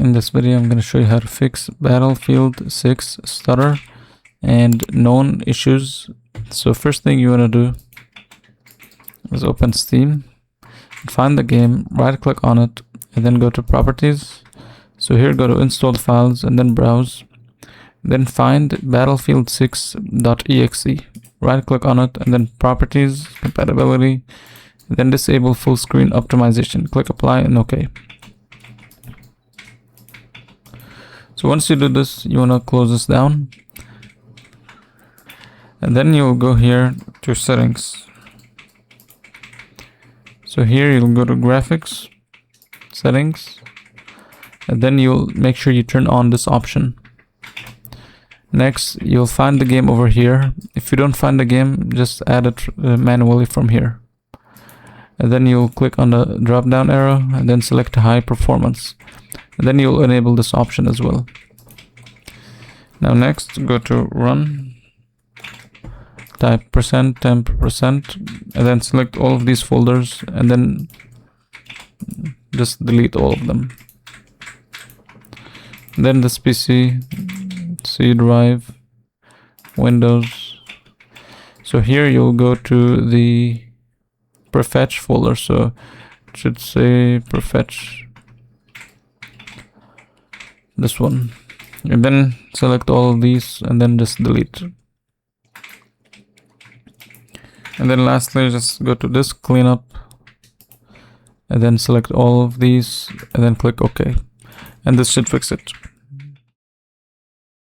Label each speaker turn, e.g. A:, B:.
A: In this video, I'm going to show you how to fix Battlefield 6 stutter and known issues. So first thing you want to do is open Steam, find the game, right click on it, and then go to properties. So here go to installed files and then browse. Then find battlefield 6.exe, right click on it, and then properties, compatibility, then disable full screen optimization. Click apply and OK. So once you do this, you want to close this down, and then you'll go here to settings. So here you'll go to graphics, settings, and then you'll make sure you turn on this option. Next, you'll find the game over here. If you don't find the game, just add it manually from here. And then you'll click on the drop down arrow and then select high performance. And then you'll enable this option as well. Now next, go to run, type %temp%, and then select all of these folders and then just delete all of them. Then this PC, C drive, Windows. So here you'll go to the prefetch folder, so it should say prefetch, this one, and then select all of these and then just delete. And then lastly, just go to disk cleanup and then select all of these and then click OK, and this should fix it.